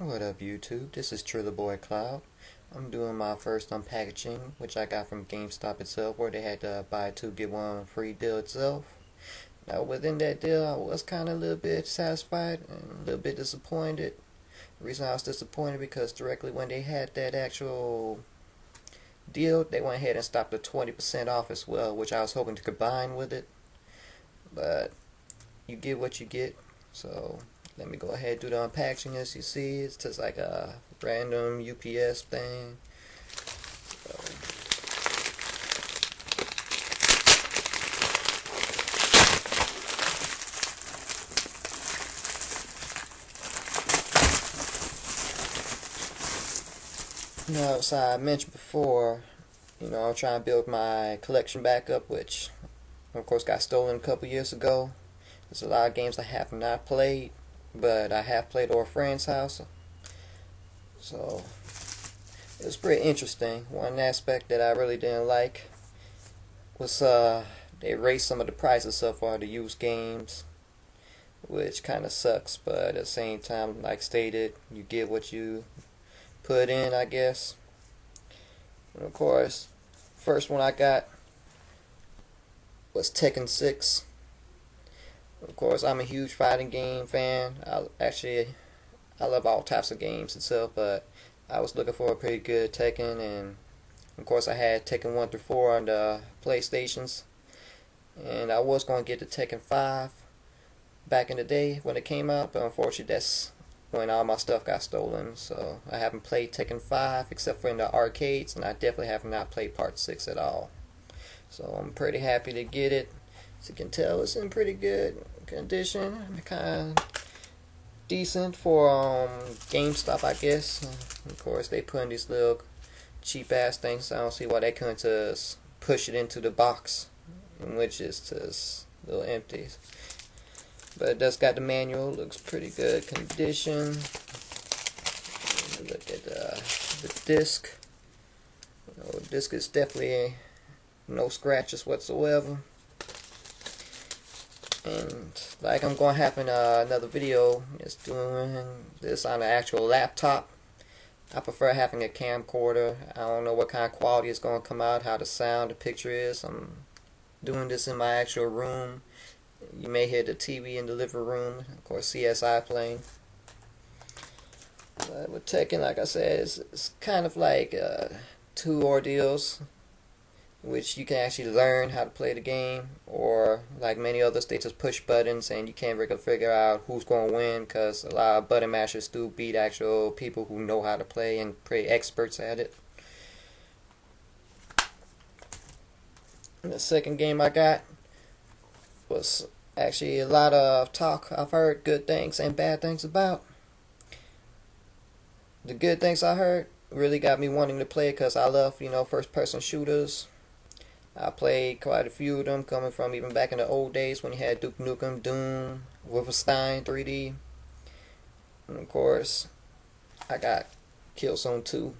What up, YouTube? This is Triller Boy Cloud. I'm doing my first unpackaging, which I got from GameStop itself, where they had to buy two get one free deal itself. Now, within that deal, I was kind of a little bit satisfied and a little bit disappointed. The reason I was disappointed because directly when they had that actual deal, they went ahead and stopped the 20% off as well, which I was hoping to combine with it. But you get what you get, so let me go ahead and do the unpackaging. As you see, it's just like a random UPS thing. Now, as I mentioned before, I'm trying to build my collection back up, which of course got stolen a couple years ago. There's a lot of games I have not played, but I have played over a friend's house. So it was pretty interesting. One aspect that I really didn't like was they raised some of the prices up for the used games, which kind of sucks, but at the same time, like stated, you get what you put in, I guess. And of course, first one I got was Tekken 6. Of course, I'm a huge fighting game fan. I love all types of games itself, but I was looking for a pretty good Tekken, and of course I had Tekken 1 through 4 on the PlayStations, and I was going to get the Tekken 5 back in the day when it came out, but unfortunately that's when all my stuff got stolen, so I haven't played Tekken 5 except for in the arcades, and I definitely have not played Part 6 at all. So I'm pretty happy to get it. As you can tell, it's in pretty good condition, kind of decent for GameStop, I guess. Of course, they put in these little cheap ass things. I don't see why they couldn't just push it into the box, which is just a little empty. But it does got the manual. Looks pretty good condition. Look at the disc. The disc is definitely no scratches whatsoever. And like I'm going to have in another video, just doing this on an actual laptop. I prefer having a camcorder. I don't know what kind of quality is going to come out, how the sound, the picture is. I'm doing this in my actual room. You may hear the TV in the living room, of course CSI playing. But with Tekken, like I said, it's kind of like two ordeals, which you can actually learn how to play the game, or like many others, they just push buttons and you can't really figure out who's going to win, because a lot of button mashers do beat actual people who know how to play and pretty experts at it. And the second game I got was actually a lot of talk I've heard good things and bad things about. The good things I heard really got me wanting to play, because I love, first person shooters. I played quite a few of them, coming from even back in the old days when you had Duke Nukem, Doom, Wolfenstein 3D. And of course, I got Killzone 2.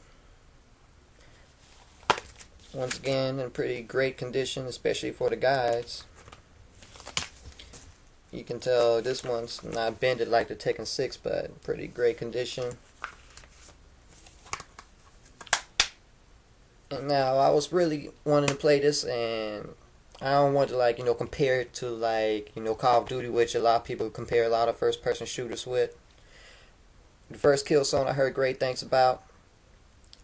Once again, in pretty great condition, especially for the guides. You can tell this one's not bended like the Tekken 6, but pretty great condition. And now I was really wanting to play this, and I don't want to compare it to Call of Duty, which a lot of people compare a lot of first person shooters with. The first Killzone I heard great things about.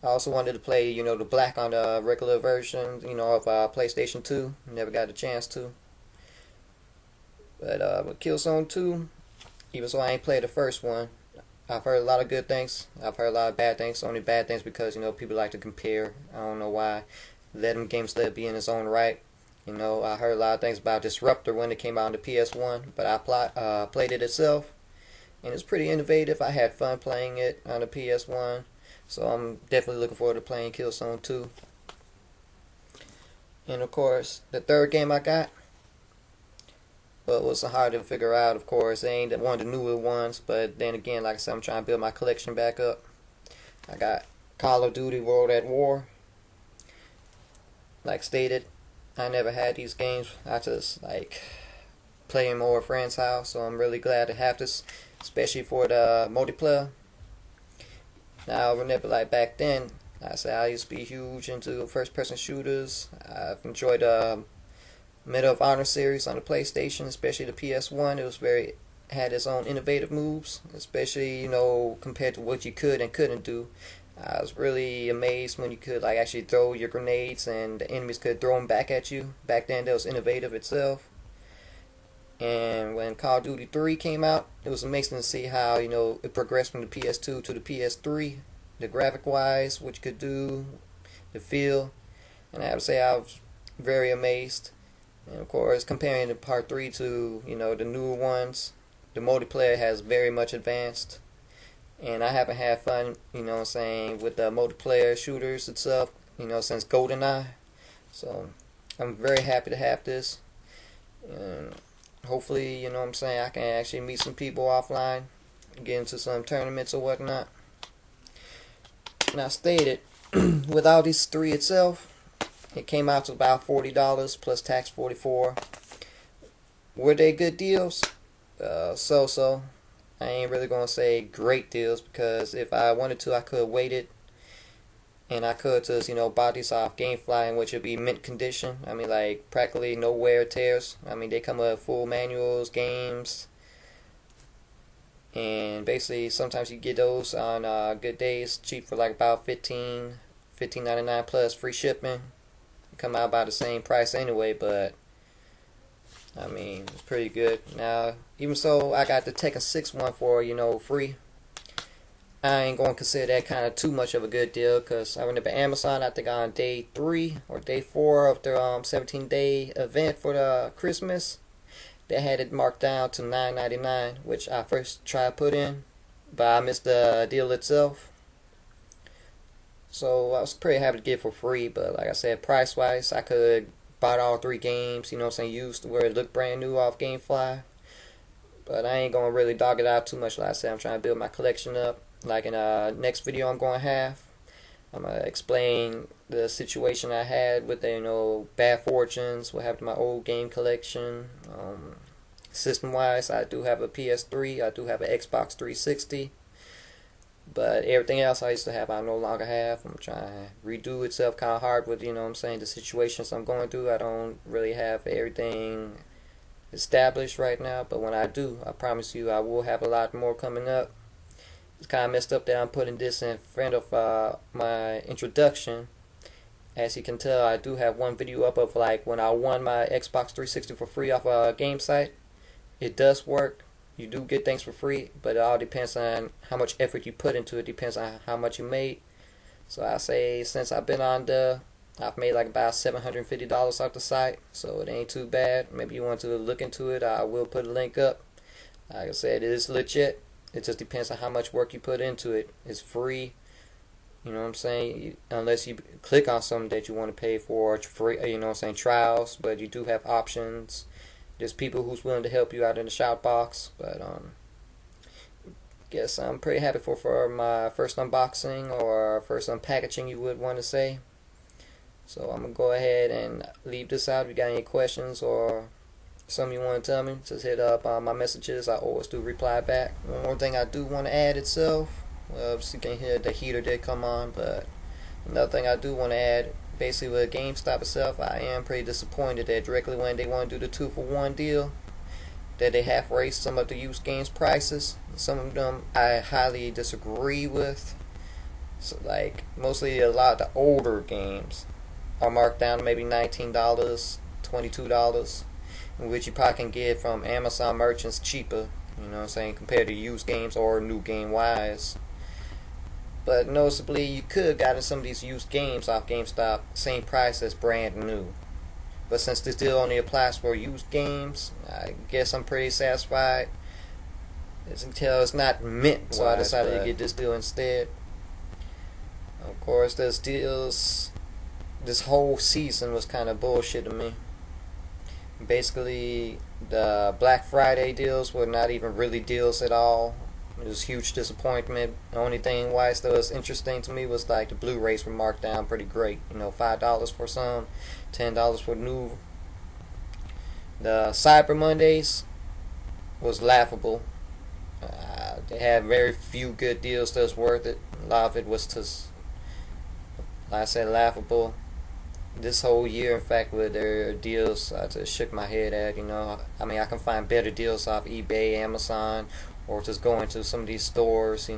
I also wanted to play the black on the regular version of PlayStation 2. Never got a chance to. But with Killzone 2, even though I ain't played the first one, I've heard a lot of good things. I've heard a lot of bad things. Only bad things because people like to compare. I don't know why. Let them games let it be in its own right. I heard a lot of things about Disruptor when it came out on the PS1, but I played it itself, and it's pretty innovative. I had fun playing it on the PS1, so I'm definitely looking forward to playing Killzone 2. And of course, the third game I got, well, it was hard to figure out, of course. It ain't one of the newer ones, but then again, like I said, I'm trying to build my collection back up. I got Call of Duty World at War. Like stated, I never had these games. I just play them over a friend's house, so I'm really glad to have this, especially for the multiplayer. Now, whenever like back then, I say I used to be huge into first-person shooters. I've enjoyed Medal of Honor series on the PlayStation, especially the PS1. It was very had its own innovative moves, especially compared to what you could and couldn't do. I was really amazed when you could like actually throw your grenades and the enemies could throw them back at you. Back then, that was innovative itself. And when Call of Duty 3 came out, it was amazing to see how it progressed from the PS2 to the PS3, the graphic wise, what you could do, the feel, and I have to say I was very amazed. And of course, comparing the Part 3 to the newer ones, the multiplayer has very much advanced. And I haven't had fun, with the multiplayer shooters itself, since GoldenEye. So I'm very happy to have this. And hopefully, I can actually meet some people offline, get into some tournaments or whatnot. Now stated, with Audi 3 itself, it came out to about $40 plus tax $44. Were they good deals? So. I ain't really gonna say great deals because if I wanted to, I could have waited and I could just bought these off GameFly, in which would be mint condition. I mean, like practically no wear tears. I mean, they come with full manuals, games, and basically sometimes you get those on good days cheap for like about $15.99 plus free shipping. Come out about the same price anyway, but I mean, it's pretty good. Now, even so, I got the Tekken 6 one for, free. I ain't going to consider that kind of too much of a good deal because I went up at Amazon, I think on day 3 or day 4 of their 17-day event for the Christmas. They had it marked down to $9.99, which I first tried to put in, but I missed the deal itself. So I was pretty happy to get it for free, but like I said, price-wise, I could bought all 3 games, used to where it looked brand new off GameFly. But I ain't gonna really dog it out too much. Like I said, I'm trying to build my collection up. Like in the next video I'm gonna have, I'm gonna explain the situation I had with the bad fortunes, what happened to my old game collection. System wise, I do have a PS3, I do have an Xbox 360. But everything else I used to have, I no longer have. I'm trying to redo itself kind of hard with, the situations I'm going through. I don't really have everything established right now. But when I do, I promise you I will have a lot more coming up. It's kind of messed up that I'm putting this in front of my introduction. As you can tell, I do have one video up of like when I won my Xbox 360 for free off a game site. It does work. You do get things for free, but it all depends on how much effort you put into it. Depends on how much you made. So I say since I've been on I've made like about $750 off the site, so it ain't too bad. Maybe you want to look into it. I will put a link up. Like I said, it is legit. It just depends on how much work you put into it. It's free. You know what I'm saying? Unless you click on something that you want to pay for, free. Trials. But you do have options. There's people who's willing to help you out in the shout box, but guess I'm pretty happy for my first unboxing or first unpackaging, you would want to say. So I'm gonna go ahead and leave this out. If you got any questions or something you want to tell me, just hit up on my messages. I always do reply back. One more thing I do want to add itself. Well, you can hear the heater did come on, but another thing I do want to add. Basically with GameStop itself, I am pretty disappointed that directly when they want to do the 2-for-1 deal, that they have raised some of the used games prices. Some of them I highly disagree with. So like mostly a lot of the older games are marked down to maybe $19, $22, which you probably can get from Amazon merchants cheaper, compared to used games or new game wise. But noticeably, you could have gotten some of these used games off GameStop, same price as brand new. But since this deal only applies for used games, I guess I'm pretty satisfied. Until it's not mint, so I decided to get this deal instead. Of course, this whole season was kind of bullshit to me. Basically, the Black Friday deals were not even really deals at all. It was a huge disappointment. The only thing why it was interesting to me was like the Blu-rays were marked down pretty great. $5 for some, $10 for new. The Cyber Mondays was laughable. They had very few good deals that's worth it. A lot of it was just, like I said, laughable. This whole year, in fact, with their deals, I just shook my head at. I mean, I can find better deals off eBay, Amazon, or just going to some of these stores.